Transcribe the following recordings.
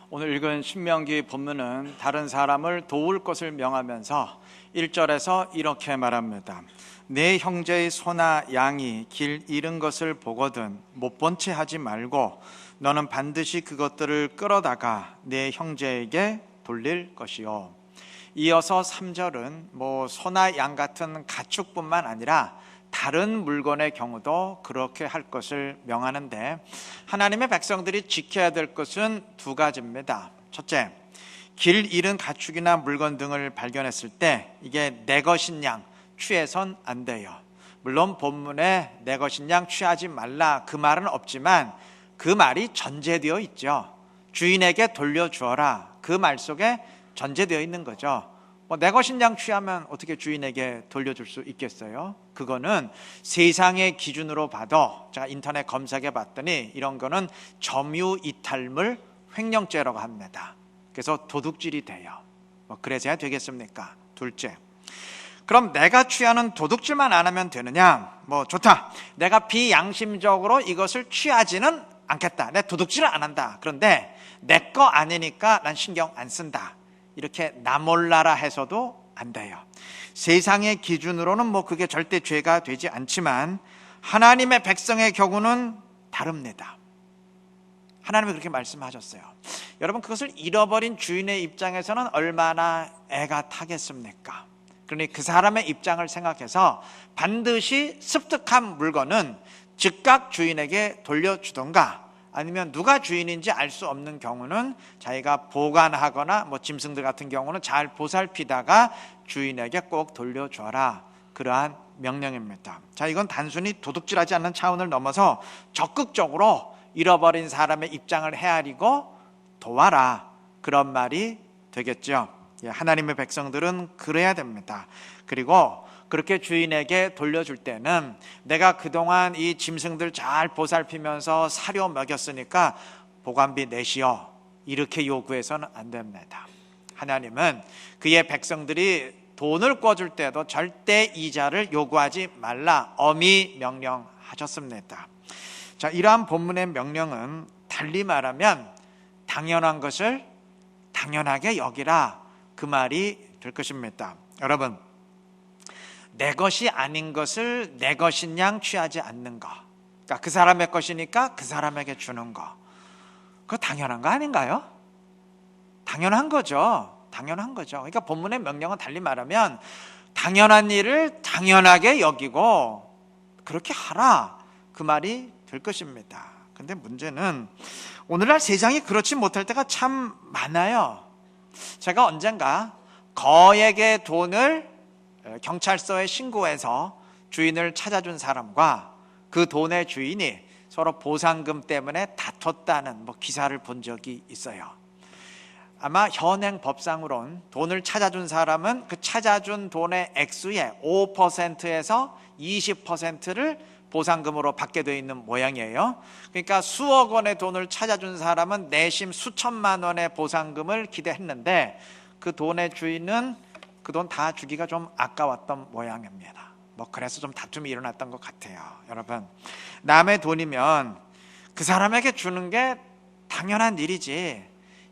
오늘 읽은 신명기 본문은 다른 사람을 도울 것을 명하면서 1절에서 이렇게 말합니다. 내 형제의 소나 양이 길 잃은 것을 보거든 못 본 채 하지 말고 너는 반드시 그것들을 끌어다가 내 형제에게 돌릴 것이요. 이어서 3절은 소나 양 같은 가축뿐만 아니라 다른 물건의 경우도 그렇게 할 것을 명하는데, 하나님의 백성들이 지켜야 될 것은 두 가지입니다. 첫째, 길 잃은 가축이나 물건 등을 발견했을 때 이게 내 것인 양 취해선 안 돼요. 물론 본문에 내 것인 양 취하지 말라 그 말은 없지만 그 말이 전제되어 있죠. 주인에게 돌려주어라 그 말 속에 전제되어 있는 거죠. 내 것인 양 취하면 어떻게 주인에게 돌려줄 수 있겠어요? 그거는 세상의 기준으로 봐도, 제가 인터넷 검색해 봤더니 이런 거는 점유이탈물 횡령죄라고 합니다. 그래서 도둑질이 돼요. 그래서야 되겠습니까? 둘째, 그럼 내가 취하는 도둑질만 안 하면 되느냐? 좋다, 내가 비양심적으로 이것을 취하지는 않겠다, 내 도둑질을 안 한다, 그런데 내 거 아니니까 난 신경 안 쓴다, 이렇게 나 몰라라 해서도 안 돼요. 세상의 기준으로는 그게 절대 죄가 되지 않지만 하나님의 백성의 경우는 다릅니다. 하나님이 그렇게 말씀하셨어요. 여러분, 그것을 잃어버린 주인의 입장에서는 얼마나 애가 타겠습니까? 그러니 그 사람의 입장을 생각해서 반드시 습득한 물건은 즉각 주인에게 돌려주던가, 아니면 누가 주인인지 알 수 없는 경우는 자기가 보관하거나 짐승들 같은 경우는 잘 보살피다가 주인에게 꼭 돌려줘라, 그러한 명령입니다. 자, 이건 단순히 도둑질하지 않는 차원을 넘어서 적극적으로 잃어버린 사람의 입장을 헤아리고 도와라, 그런 말이 되겠죠. 하나님의 백성들은 그래야 됩니다. 그리고 그렇게 주인에게 돌려줄 때는 내가 그동안 이 짐승들 잘 보살피면서 사료 먹였으니까 보관비 내시오, 이렇게 요구해서는 안 됩니다. 하나님은 그의 백성들이 돈을 꿔줄 때도 절대 이자를 요구하지 말라 엄히 명령하셨습니다. 자, 이러한 본문의 명령은 달리 말하면 당연한 것을 당연하게 여기라, 그 말이 될 것입니다. 여러분, 내 것이 아닌 것을 내 것인 양 취하지 않는 거, 그러니까 그 사람의 것이니까 그 사람에게 주는 거, 그거 당연한 거 아닌가요? 당연한 거죠. 당연한 거죠. 그러니까 본문의 명령은 달리 말하면 당연한 일을 당연하게 여기고 그렇게 하라, 그 말이 될 것입니다. 근데 문제는 오늘날 세상이 그렇지 못할 때가 참 많아요. 제가 언젠가 거액의 돈을 경찰서에 신고해서 주인을 찾아준 사람과 그 돈의 주인이 서로 보상금 때문에 다퉜다는 기사를 본 적이 있어요. 아마 현행 법상으론 돈을 찾아준 사람은 그 찾아준 돈의 액수의 5%에서 20%를 보상금으로 받게 되어 있는 모양이에요. 그러니까 수억 원의 돈을 찾아준 사람은 내심 수천만 원의 보상금을 기대했는데 그 돈의 주인은 그 돈 다 주기가 좀 아까웠던 모양입니다. 그래서 좀 다툼이 일어났던 것 같아요. 여러분, 남의 돈이면 그 사람에게 주는 게 당연한 일이지,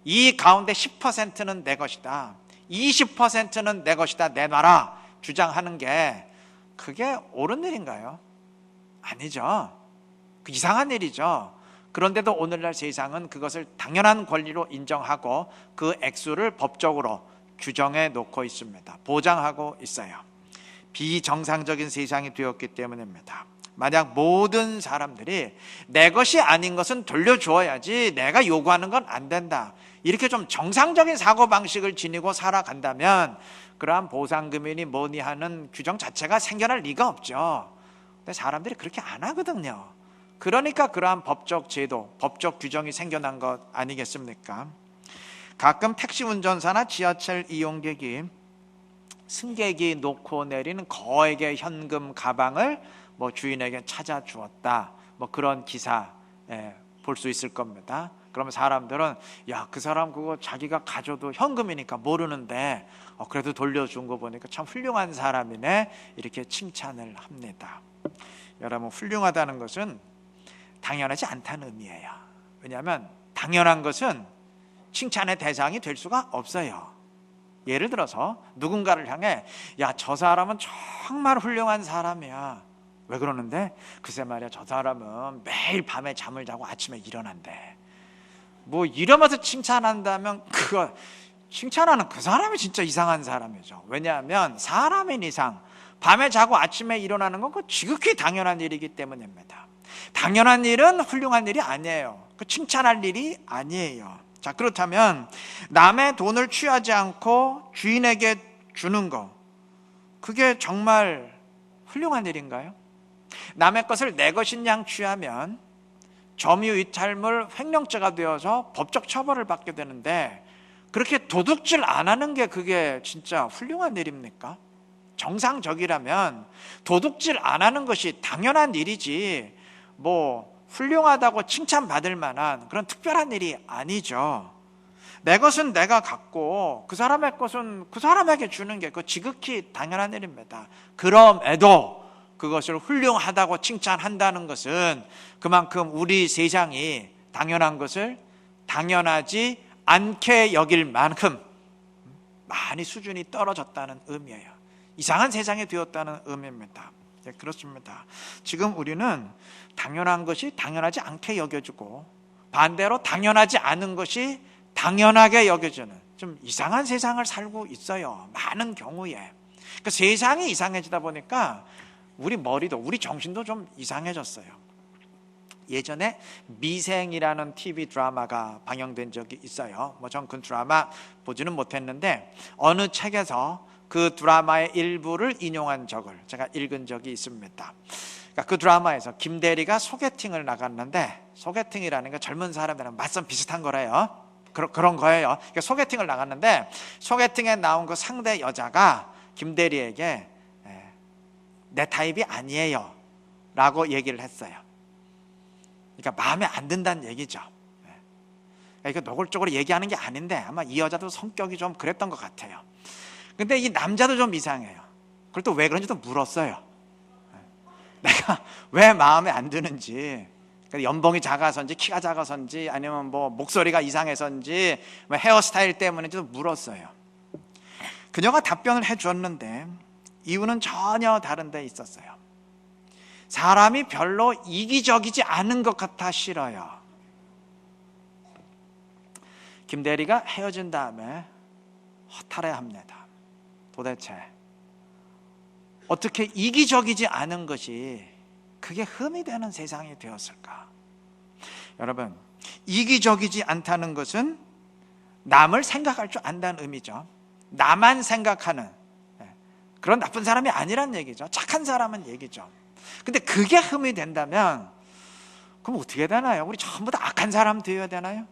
이 가운데 10%는 내 것이다, 20%는 내 것이다, 내놔라 주장하는 게 그게 옳은 일인가요? 아니죠. 이상한 일이죠. 그런데도 오늘날 세상은 그것을 당연한 권리로 인정하고 그 액수를 법적으로 규정해 놓고 있습니다. 보장하고 있어요. 비정상적인 세상이 되었기 때문입니다. 만약 모든 사람들이 내 것이 아닌 것은 돌려주어야지, 내가 요구하는 건 안 된다, 이렇게 좀 정상적인 사고방식을 지니고 살아간다면 그러한 보상금이니 뭐니 하는 규정 자체가 생겨날 리가 없죠. 근데 사람들이 그렇게 안 하거든요. 그러니까 그러한 법적 제도, 법적 규정이 생겨난 것 아니겠습니까? 가끔 택시 운전사나 지하철 이용객이 승객이 놓고 내리는 거액의 현금 가방을 주인에게 찾아주었다, 그런 기사 볼 수 있을 겁니다. 그러면 사람들은 야, 그 사람 그거 자기가 가져도 현금이니까 모르는데 그래도 돌려준 거 보니까 참 훌륭한 사람이네, 이렇게 칭찬을 합니다. 여러분, 훌륭하다는 것은 당연하지 않다는 의미예요. 왜냐하면 당연한 것은 칭찬의 대상이 될 수가 없어요. 예를 들어서 누군가를 향해 야, 저 사람은 정말 훌륭한 사람이야. 왜 그러는데? 글쎄 말이야, 저 사람은 매일 밤에 잠을 자고 아침에 일어난대. 뭐 이러면서 칭찬한다면 그거 칭찬하는 그 사람이 진짜 이상한 사람이죠. 왜냐하면 사람인 이상 밤에 자고 아침에 일어나는 건 그 지극히 당연한 일이기 때문입니다. 당연한 일은 훌륭한 일이 아니에요. 그 칭찬할 일이 아니에요. 자, 그렇다면 남의 돈을 취하지 않고 주인에게 주는 거, 그게 정말 훌륭한 일인가요? 남의 것을 내 것인 양 취하면 점유이탈물 횡령죄가 되어서 법적 처벌을 받게 되는데, 그렇게 도둑질 안 하는 게 그게 진짜 훌륭한 일입니까? 정상적이라면 도둑질 안 하는 것이 당연한 일이지, 뭐 훌륭하다고 칭찬받을 만한 그런 특별한 일이 아니죠. 내 것은 내가 갖고 그 사람의 것은 그 사람에게 주는 게 그 지극히 당연한 일입니다. 그럼에도 그것을 훌륭하다고 칭찬한다는 것은 그만큼 우리 세상이 당연한 것을 당연하지 않게 여길 만큼 많이 수준이 떨어졌다는 의미예요. 이상한 세상이 되었다는 의미입니다. 네, 그렇습니다. 지금 우리는 당연한 것이 당연하지 않게 여겨지고 반대로 당연하지 않은 것이 당연하게 여겨지는 좀 이상한 세상을 살고 있어요. 많은 경우에. 그러니까 세상이 이상해지다 보니까 우리 머리도 우리 정신도 좀 이상해졌어요. 예전에 미생이라는 TV 드라마가 방영된 적이 있어요. 뭐 전 그 드라마 보지는 못했는데 어느 책에서 그 드라마의 일부를 인용한 적을 제가 읽은 적이 있습니다. 그러니까 그 드라마에서 김대리가 소개팅을 나갔는데, 소개팅이라는 게 젊은 사람들은 맞선 비슷한 거래요. 그런 거예요. 그러니까 소개팅을 나갔는데 소개팅에 나온 그 상대 여자가 김대리에게 내 타입이 아니에요 라고 얘기를 했어요. 그러니까 마음에 안 든다는 얘기죠. 이거 노골적으로 얘기하는 게 아닌데 아마 이 여자도 성격이 좀 그랬던 것 같아요. 근데 이 남자도 좀 이상해요. 그걸 또 왜 그런지도 물었어요. 내가 왜 마음에 안 드는지, 연봉이 작아서인지 키가 작아서인지 아니면 뭐 목소리가 이상해서인지 뭐 헤어스타일 때문인지도 물었어요. 그녀가 답변을 해줬는데 이유는 전혀 다른 데 있었어요. 사람이 별로 이기적이지 않은 것 같아 싫어요. 김대리가 헤어진 다음에 허탈해합니다. 도대체 어떻게 이기적이지 않은 것이 그게 흠이 되는 세상이 되었을까? 여러분, 이기적이지 않다는 것은 남을 생각할 줄 안다는 의미죠. 나만 생각하는 그런 나쁜 사람이 아니란 얘기죠. 착한 사람은 얘기죠. 근데 그게 흠이 된다면 그럼 어떻게 되나요? 우리 전부 다 악한 사람 되어야 되나요?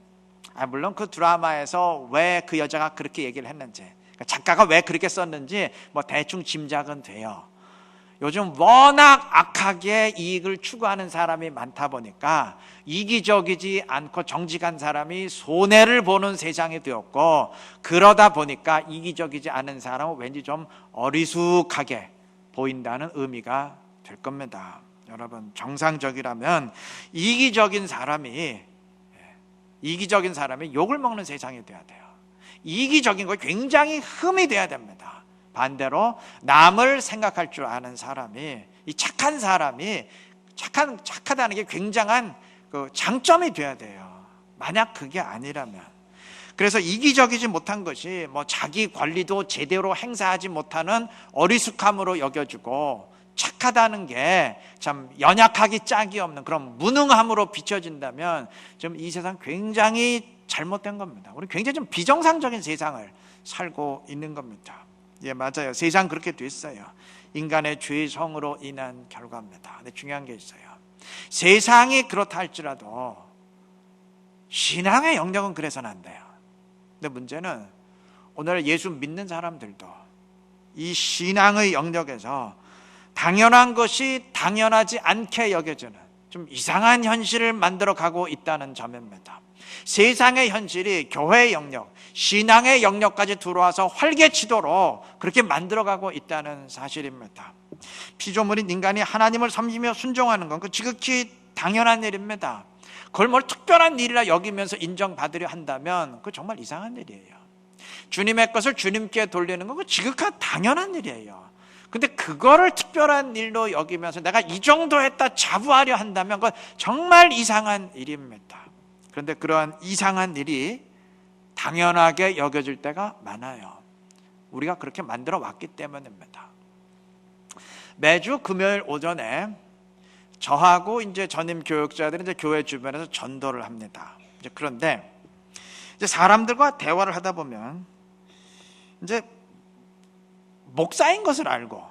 물론 그 드라마에서 왜 그 여자가 그렇게 얘기를 했는지, 작가가 왜 그렇게 썼는지 뭐 대충 짐작은 돼요. 요즘 워낙 악하게 이익을 추구하는 사람이 많다 보니까 이기적이지 않고 정직한 사람이 손해를 보는 세상이 되었고, 그러다 보니까 이기적이지 않은 사람은 왠지 좀 어리숙하게 보인다는 의미가 될 겁니다. 여러분, 정상적이라면 이기적인 사람이 욕을 먹는 세상이 돼야 돼요. 이기적인 거 굉장히 흠이 돼야 됩니다. 반대로 남을 생각할 줄 아는 사람이, 이 착한 사람이 착하다는 게 굉장한 그 장점이 돼야 돼요. 만약 그게 아니라면, 그래서 이기적이지 못한 것이 뭐 자기 권리도 제대로 행사하지 못하는 어리숙함으로 여겨지고, 착하다는 게 참 연약하기 짝이 없는 그런 무능함으로 비춰진다면 좀 이 세상 굉장히 잘못된 겁니다. 우리 굉장히 좀 비정상적인 세상을 살고 있는 겁니다. 예, 맞아요. 세상 그렇게 됐어요. 인간의 죄성으로 인한 결과입니다. 근데 중요한 게 있어요. 세상이 그렇다 할지라도 신앙의 영역은 그래서는 안 돼요. 근데 문제는 오늘 예수 믿는 사람들도 이 신앙의 영역에서 당연한 것이 당연하지 않게 여겨지는 좀 이상한 현실을 만들어가고 있다는 점입니다. 세상의 현실이 교회의 영역, 신앙의 영역까지 들어와서 활개치도록 그렇게 만들어가고 있다는 사실입니다. 피조물인 인간이 하나님을 섬기며 순종하는 건 그 지극히 당연한 일입니다. 그걸 뭘 특별한 일이라 여기면서 인정받으려 한다면 그거 정말 이상한 일이에요. 주님의 것을 주님께 돌리는 건 지극한 당연한 일이에요. 근데 그거를 특별한 일로 여기면서 내가 이 정도 했다 자부하려 한다면 그건 정말 이상한 일입니다. 그런데 그러한 이상한 일이 당연하게 여겨질 때가 많아요. 우리가 그렇게 만들어 왔기 때문입니다. 매주 금요일 오전에 저하고 이제 전임 교육자들이 이제 교회 주변에서 전도를 합니다. 그런데 이제 사람들과 대화를 하다 보면 이제 목사인 것을 알고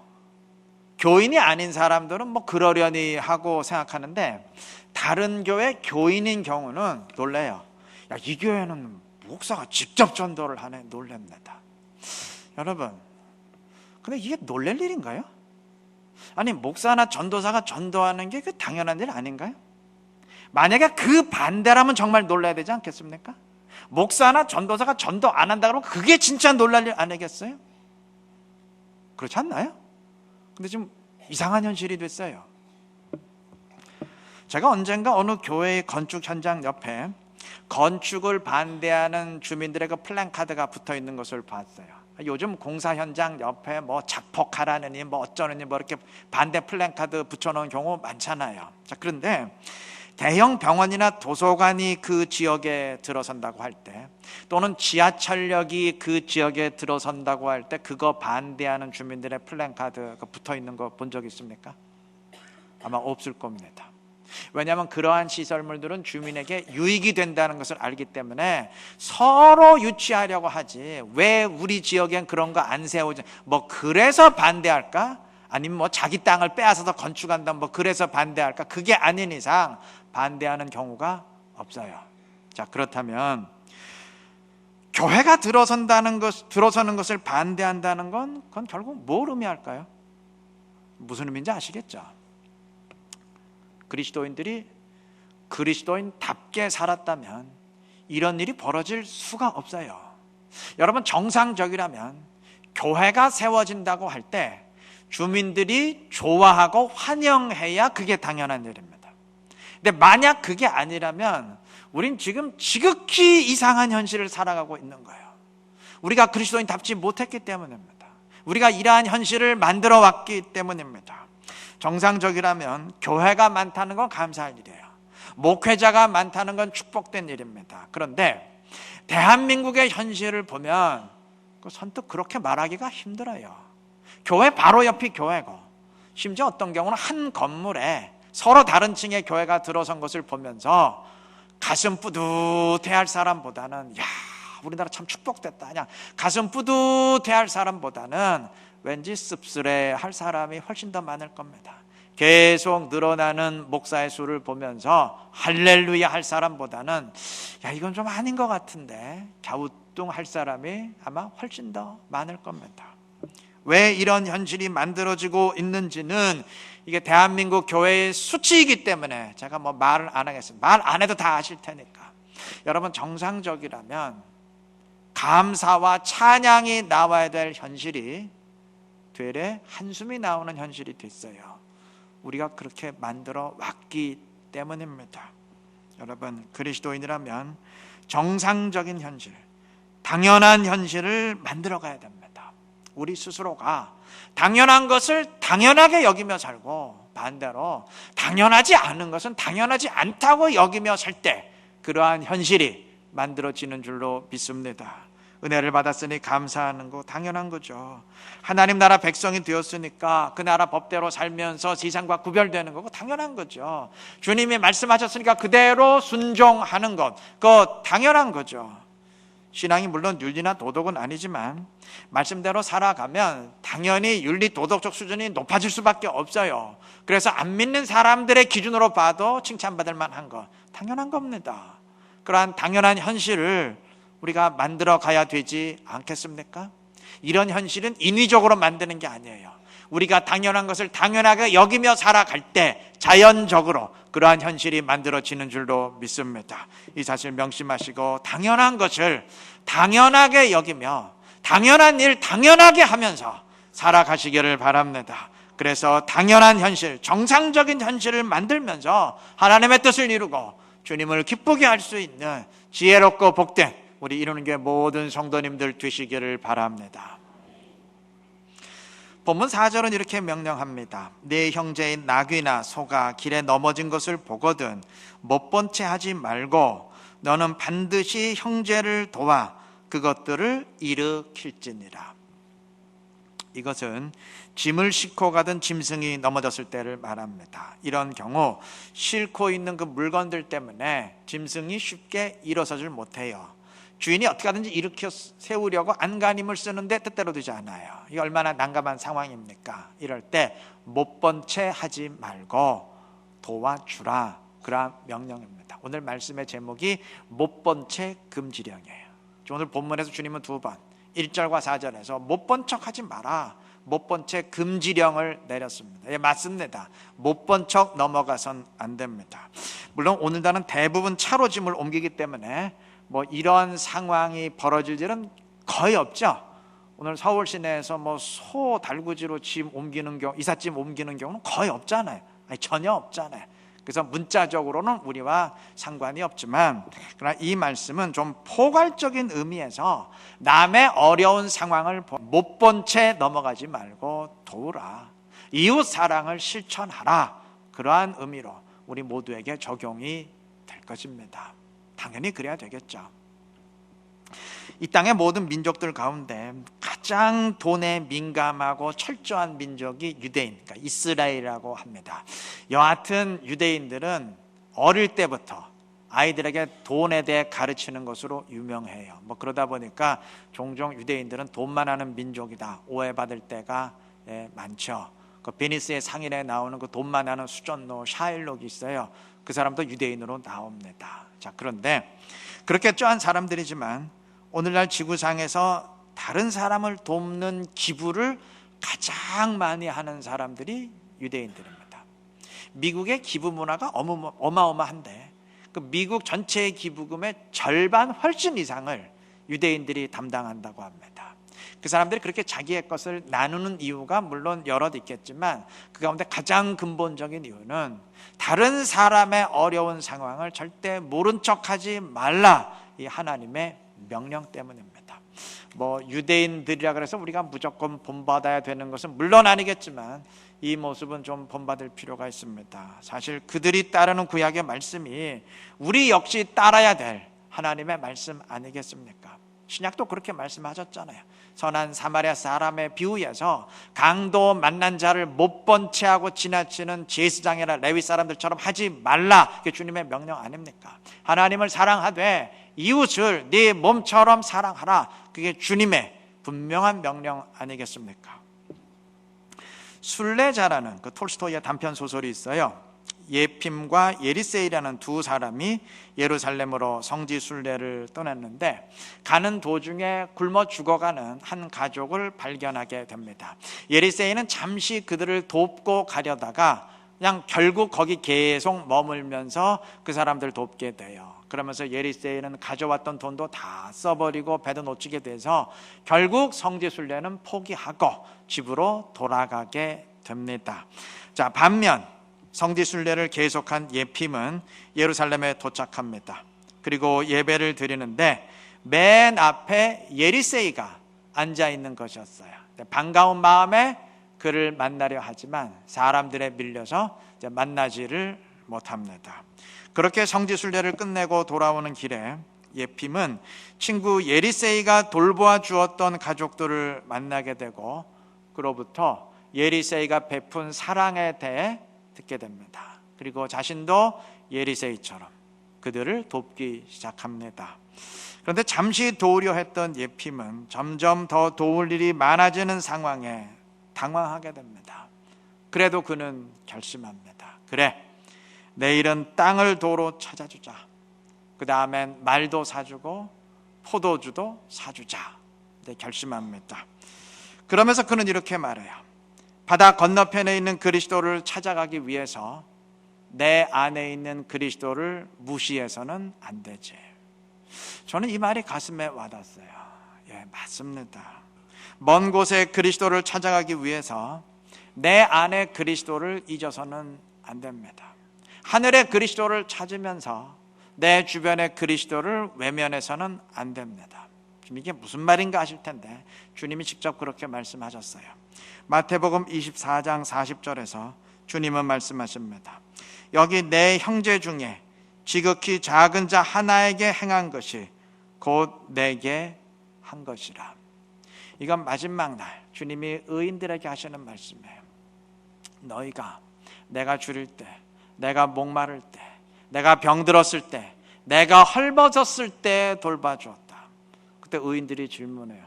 교인이 아닌 사람들은 뭐 그러려니 하고 생각하는데 다른 교회 교인인 경우는 놀래요. 야, 이 교회는 목사가 직접 전도를 하네. 놀랍니다. 여러분, 근데 이게 놀랄 일인가요? 아니, 목사나 전도사가 전도하는 게 그 당연한 일 아닌가요? 만약에 그 반대라면 정말 놀라야 되지 않겠습니까? 목사나 전도사가 전도 안 한다 그러면 그게 진짜 놀랄 일 아니겠어요? 그렇지 않나요? 근데 좀 이상한 현실이 됐어요. 제가 언젠가 어느 교회의 건축 현장 옆에 건축을 반대하는 주민들의 그 플랜카드가 붙어 있는 것을 봤어요. 요즘 공사 현장 옆에 뭐 작폭하라느니 뭐 어쩌느니 뭐 이렇게 반대 플랜카드 붙여놓은 경우 많잖아요. 자, 그런데 대형 병원이나 도서관이 그 지역에 들어선다고 할 때, 또는 지하철역이 그 지역에 들어선다고 할 때 그거 반대하는 주민들의 플랜카드 붙어 있는 거 본 적 있습니까? 아마 없을 겁니다. 왜냐하면 그러한 시설물들은 주민에게 유익이 된다는 것을 알기 때문에 서로 유치하려고 하지, 왜 우리 지역엔 그런 거 안 세우지, 뭐 그래서 반대할까? 아니면 뭐 자기 땅을 빼앗아서 건축한다, 뭐 그래서 반대할까? 그게 아닌 이상 반대하는 경우가 없어요. 자, 그렇다면 교회가 들어서는 것을 반대한다는 건 그건 결국 뭘 의미할까요? 무슨 의미인지 아시겠죠? 그리스도인들이 그리스도인답게 살았다면 이런 일이 벌어질 수가 없어요. 여러분, 정상적이라면 교회가 세워진다고 할 때 주민들이 좋아하고 환영해야 그게 당연한 일입니다. 근데 만약 그게 아니라면 우린 지금 지극히 이상한 현실을 살아가고 있는 거예요. 우리가 그리스도인답지 못했기 때문입니다. 우리가 이러한 현실을 만들어 왔기 때문입니다. 정상적이라면 교회가 많다는 건 감사할 일이에요. 목회자가 많다는 건 축복된 일입니다. 그런데 대한민국의 현실을 보면 선뜻 그렇게 말하기가 힘들어요. 교회 바로 옆이 교회고, 심지어 어떤 경우는 한 건물에 서로 다른 층의 교회가 들어선 것을 보면서 가슴 뿌듯해할 사람보다는 야, 우리나라 참 축복됐다, 그냥 가슴 뿌듯해할 사람보다는 왠지 씁쓸해할 사람이 훨씬 더 많을 겁니다. 계속 늘어나는 목사의 수를 보면서 할렐루야 할 사람보다는 야, 이건 좀 아닌 것 같은데 갸우뚱할 사람이 아마 훨씬 더 많을 겁니다. 왜 이런 현실이 만들어지고 있는지는 이게 대한민국 교회의 수치이기 때문에 제가 뭐 말을 안 하겠습니다. 말 안 해도 다 아실 테니까. 여러분, 정상적이라면 감사와 찬양이 나와야 될 현실이 되레 한숨이 나오는 현실이 됐어요. 우리가 그렇게 만들어 왔기 때문입니다. 여러분, 그리스도인이라면 정상적인 현실, 당연한 현실을 만들어 가야 됩니다. 우리 스스로가 당연한 것을 당연하게 여기며 살고, 반대로 당연하지 않은 것은 당연하지 않다고 여기며 살 때 그러한 현실이 만들어지는 줄로 믿습니다. 은혜를 받았으니 감사하는 거 당연한 거죠. 하나님 나라 백성이 되었으니까 그 나라 법대로 살면서 세상과 구별되는 거고 당연한 거죠. 주님이 말씀하셨으니까 그대로 순종하는 것, 그거 당연한 거죠. 신앙이 물론 윤리나 도덕은 아니지만 말씀대로 살아가면 당연히 윤리 도덕적 수준이 높아질 수밖에 없어요. 그래서 안 믿는 사람들의 기준으로 봐도 칭찬받을 만한 거 당연한 겁니다. 그러한 당연한 현실을 우리가 만들어 가야 되지 않겠습니까? 이런 현실은 인위적으로 만드는 게 아니에요. 우리가 당연한 것을 당연하게 여기며 살아갈 때 자연적으로 그러한 현실이 만들어지는 줄로 믿습니다. 이 사실 명심하시고 당연한 것을 당연하게 여기며 당연한 일 당연하게 하면서 살아가시기를 바랍니다. 그래서 당연한 현실, 정상적인 현실을 만들면서 하나님의 뜻을 이루고 주님을 기쁘게 할 수 있는 지혜롭고 복된 우리 이루는 교회 모든 성도님들 되시기를 바랍니다. 본문 4절은 이렇게 명령합니다. 네 형제인 나귀나 소가 길에 넘어진 것을 보거든 못 본 채 하지 말고 너는 반드시 형제를 도와 그것들을 일으킬지니라. 이것은 짐을 싣고 가던 짐승이 넘어졌을 때를 말합니다. 이런 경우 싣고 있는 그 물건들 때문에 짐승이 쉽게 일어서질 못해요. 주인이 어떻게 하든지 일으켜 세우려고 안간힘을 쓰는데 뜻대로 되지 않아요. 이게 얼마나 난감한 상황입니까? 이럴 때 못 본 채 하지 말고 도와주라, 그런 명령입니다. 오늘 말씀의 제목이 못 본 채 금지령이에요. 오늘 본문에서 주님은 두 번 1절과 4절에서 못 본 척 하지 마라, 못 본 채 금지령을 내렸습니다. 예, 맞습니다. 못 본 척 넘어가선 안 됩니다. 물론 오늘날은 대부분 차로 짐을 옮기기 때문에 뭐 이런 상황이 벌어질 일은 거의 없죠. 오늘 서울 시내에서 뭐 소 달구지로 짐 옮기는 경우, 이삿짐 옮기는 경우는 거의 없잖아요. 아니, 전혀 없잖아요. 그래서 문자적으로는 우리와 상관이 없지만, 그러나 이 말씀은 좀 포괄적인 의미에서 남의 어려운 상황을 못 본 채 넘어가지 말고 도우라, 이웃 사랑을 실천하라, 그러한 의미로 우리 모두에게 적용이 될 것입니다. 당연히 그래야 되겠죠. 이 땅의 모든 민족들 가운데 가장 돈에 민감하고 철저한 민족이 유대인, 그러니까 이스라엘이라고 합니다. 여하튼 유대인들은 어릴 때부터 아이들에게 돈에 대해 가르치는 것으로 유명해요. 뭐 그러다 보니까 종종 유대인들은 돈만 하는 민족이다 오해받을 때가 많죠. 그 베니스의 상인에 나오는 그 돈만 하는 수전노 샤일록이 있어요. 그 사람도 유대인으로 나옵니다. 자, 그런데 그렇게 쩌한 사람들이지만 오늘날 지구상에서 다른 사람을 돕는 기부를 가장 많이 하는 사람들이 유대인들입니다. 미국의 기부 문화가 어마어마한데 그 미국 전체의 기부금의 절반 훨씬 이상을 유대인들이 담당한다고 합니다. 그 사람들이 그렇게 자기의 것을 나누는 이유가 물론 여럿 있겠지만 그 가운데 가장 근본적인 이유는 다른 사람의 어려운 상황을 절대 모른 척하지 말라, 이 하나님의 명령 때문입니다. 뭐 유대인들이라 그래서 우리가 무조건 본받아야 되는 것은 물론 아니겠지만 이 모습은 좀 본받을 필요가 있습니다. 사실 그들이 따르는 구약의 말씀이 우리 역시 따라야 될 하나님의 말씀 아니겠습니까? 신약도 그렇게 말씀하셨잖아요. 선한 사마리아 사람의 비유에서 강도 만난 자를 못 본 채하고 지나치는 제사장이나 레위 사람들처럼 하지 말라, 그게 주님의 명령 아닙니까? 하나님을 사랑하되 이웃을 네 몸처럼 사랑하라, 그게 주님의 분명한 명령 아니겠습니까? 순례자라는 그 톨스토이의 단편 소설이 있어요. 예핌과 예리세이라는 두 사람이 예루살렘으로 성지 순례를 떠났는데 가는 도중에 굶어 죽어가는 한 가족을 발견하게 됩니다. 예리세이는 잠시 그들을 돕고 가려다가 그냥 결국 거기 계속 머물면서 그 사람들 돕게 돼요. 그러면서 예리세이는 가져왔던 돈도 다 써버리고 배도 놓치게 돼서 결국 성지순례는 포기하고 집으로 돌아가게 됩니다. 자, 반면 성지순례를 계속한 예핌은 예루살렘에 도착합니다. 그리고 예배를 드리는데 맨 앞에 예리세이가 앉아있는 것이었어요. 반가운 마음에 그를 만나려 하지만 사람들에 밀려서 만나지를 못합니다. 그렇게 성지순례를 끝내고 돌아오는 길에 예핌은 친구 예리세이가 돌보아 주었던 가족들을 만나게 되고 그로부터 예리세이가 베푼 사랑에 대해 듣게 됩니다. 그리고 자신도 예리세이처럼 그들을 돕기 시작합니다. 그런데 잠시 도우려 했던 예핌은 점점 더 도울 일이 많아지는 상황에 당황하게 됩니다. 그래도 그는 결심합니다. 그래, 내일은 땅을 도로 찾아주자. 그 다음엔 말도 사주고 포도주도 사주자. 네, 결심합니다. 그러면서 그는 이렇게 말해요. 바다 건너편에 있는 그리스도를 찾아가기 위해서 내 안에 있는 그리스도를 무시해서는 안 되지. 저는 이 말이 가슴에 와닿았어요. 예, 맞습니다. 먼 곳에 그리스도를 찾아가기 위해서 내 안에 그리스도를 잊어서는 안 됩니다. 하늘의 그리스도를 찾으면서 내 주변의 그리스도를 외면해서는 안 됩니다. 지금 이게 무슨 말인가 하실 텐데 주님이 직접 그렇게 말씀하셨어요. 마태복음 24장 40절에서 주님은 말씀하십니다. 여기 내 형제 중에 지극히 작은 자 하나에게 행한 것이 곧 내게 한 것이라. 이건 마지막 날 주님이 의인들에게 하시는 말씀이에요. 너희가 내가 줄일 때, 내가 목마를 때, 내가 병들었을 때, 내가 헐벗었을 때 돌봐주었다. 그때 의인들이 질문해요.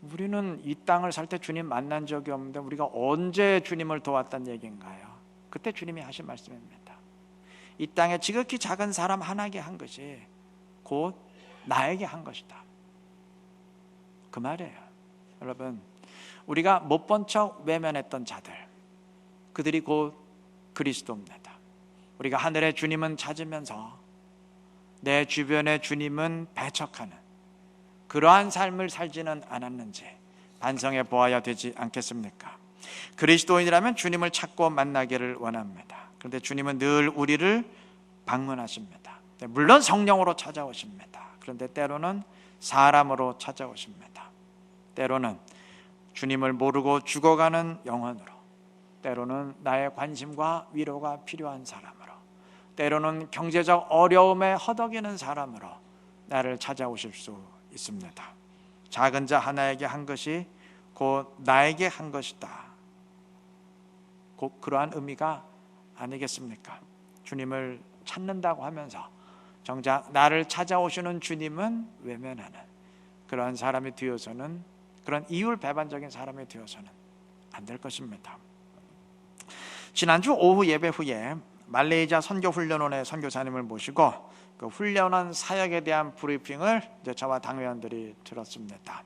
우리는 이 땅을 살 때 주님 만난 적이 없는데 우리가 언제 주님을 도왔단 얘기인가요? 그때 주님이 하신 말씀입니다. 이 땅에 지극히 작은 사람 하나에게 한 것이 곧 나에게 한 것이다. 그 말이에요. 여러분, 우리가 못 본 척 외면했던 자들, 그들이 곧 그리스도입니다. 우리가 하늘의 주님은 찾으면서 내 주변의 주님은 배척하는 그러한 삶을 살지는 않았는지 반성해 보아야 되지 않겠습니까? 그리스도인이라면 주님을 찾고 만나기를 원합니다. 그런데 주님은 늘 우리를 방문하십니다. 물론 성령으로 찾아오십니다. 그런데 때로는 사람으로 찾아오십니다. 때로는 주님을 모르고 죽어가는 영혼으로, 때로는 나의 관심과 위로가 필요한 사람으로, 때로는 경제적 어려움에 허덕이는 사람으로 나를 찾아오실 수 있습니다. 작은 자 하나에게 한 것이 곧 나에게 한 것이다. 곧 그러한 의미가 아니겠습니까? 주님을 찾는다고 하면서 정작 나를 찾아오시는 주님은 외면하는 그러한 사람이 되어서는, 그런 이율배반적인 사람이 되어서는 안 될 것입니다. 지난주 오후 예배 후에 말레이시아 선교훈련원의 선교사님을 모시고 그 훈련원 사역에 대한 브리핑을 이제 저와 당회원들이 들었습니다.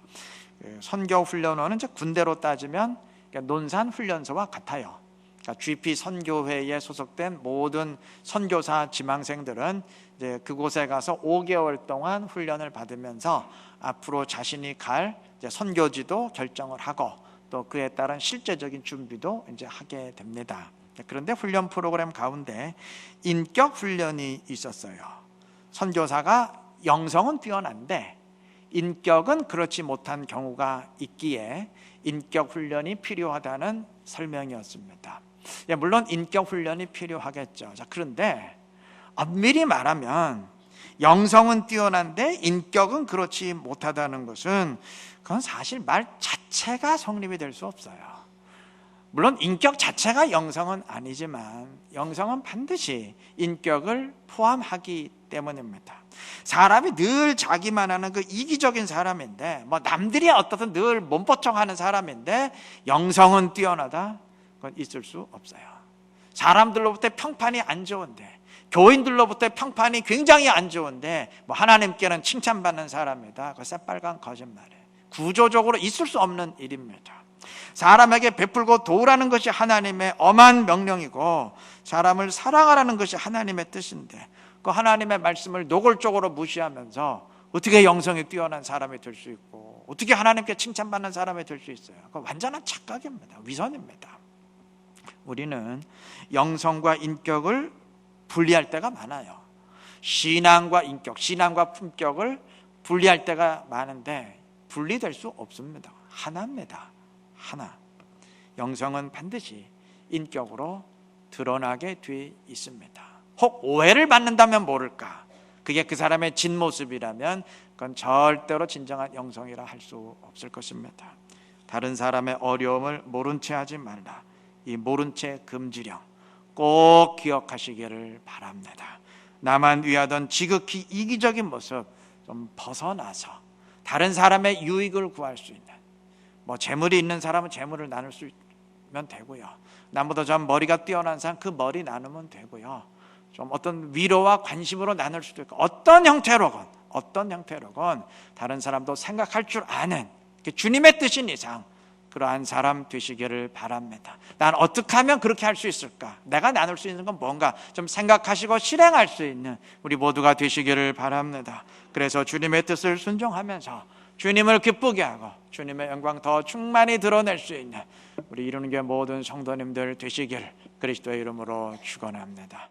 그 선교훈련원은 이제 군대로 따지면 논산훈련소와 같아요. 그러니까 GP 선교회에 소속된 모든 선교사 지망생들은 이제 그곳에 가서 5개월 동안 훈련을 받으면서 앞으로 자신이 갈 이제 선교지도 결정을 하고 또 그에 따른 실제적인 준비도 이제 하게 됩니다. 그런데 훈련 프로그램 가운데 인격 훈련이 있었어요. 선교사가 영성은 뛰어난데 인격은 그렇지 못한 경우가 있기에 인격 훈련이 필요하다는 설명이었습니다. 물론 인격 훈련이 필요하겠죠. 자, 그런데 엄밀히 말하면 영성은 뛰어난데 인격은 그렇지 못하다는 것은 그건 사실 말 자체가 성립이 될 수 없어요. 물론 인격 자체가 영성은 아니지만 영성은 반드시 인격을 포함하기 때문입니다. 사람이 늘 자기만 하는 그 이기적인 사람인데, 뭐 남들이 어떻든 늘 몸보청하는 사람인데 영성은 뛰어나다? 그건 있을 수 없어요. 사람들로부터 평판이 안 좋은데, 교인들로부터 평판이 굉장히 안 좋은데 뭐 하나님께는 칭찬받는 사람이다. 그건 새빨간 거짓말이에요. 구조적으로 있을 수 없는 일입니다. 사람에게 베풀고 도우라는 것이 하나님의 엄한 명령이고 사람을 사랑하라는 것이 하나님의 뜻인데 그 하나님의 말씀을 노골적으로 무시하면서 어떻게 영성이 뛰어난 사람이 될 수 있고 어떻게 하나님께 칭찬받는 사람이 될 수 있어요? 그건 완전한 착각입니다. 위선입니다. 우리는 영성과 인격을 분리할 때가 많아요. 신앙과 인격, 신앙과 품격을 분리할 때가 많은데 분리될 수 없습니다. 하나입니다. 하나. 영성은 반드시 인격으로 드러나게 돼 있습니다. 혹 오해를 받는다면 모를까? 그게 그 사람의 진모습이라면 그건 절대로 진정한 영성이라 할 수 없을 것입니다. 다른 사람의 어려움을 모른 채 하지 말라. 이 모른 채 금지령 꼭 기억하시기를 바랍니다. 나만 위하던 지극히 이기적인 모습 좀 벗어나서 다른 사람의 유익을 구할 수 있는, 뭐 재물이 있는 사람은 재물을 나눌 수 있으면 되고요. 나보다 좀 머리가 뛰어난 사람 그 머리 나누면 되고요. 좀 어떤 위로와 관심으로 나눌 수도 있고 어떤 형태로건 다른 사람도 생각할 줄 아는 주님의 뜻인 이상 그러한 사람 되시기를 바랍니다. 난 어떻게 하면 그렇게 할 수 있을까? 내가 나눌 수 있는 건 뭔가 좀 생각하시고 실행할 수 있는 우리 모두가 되시기를 바랍니다. 그래서 주님의 뜻을 순종하면서 주님을 기쁘게 하고 주님의 영광 더 충만히 드러낼 수 있는 우리 이루는 게 모든 성도님들 되시길 그리스도의 이름으로 축원합니다.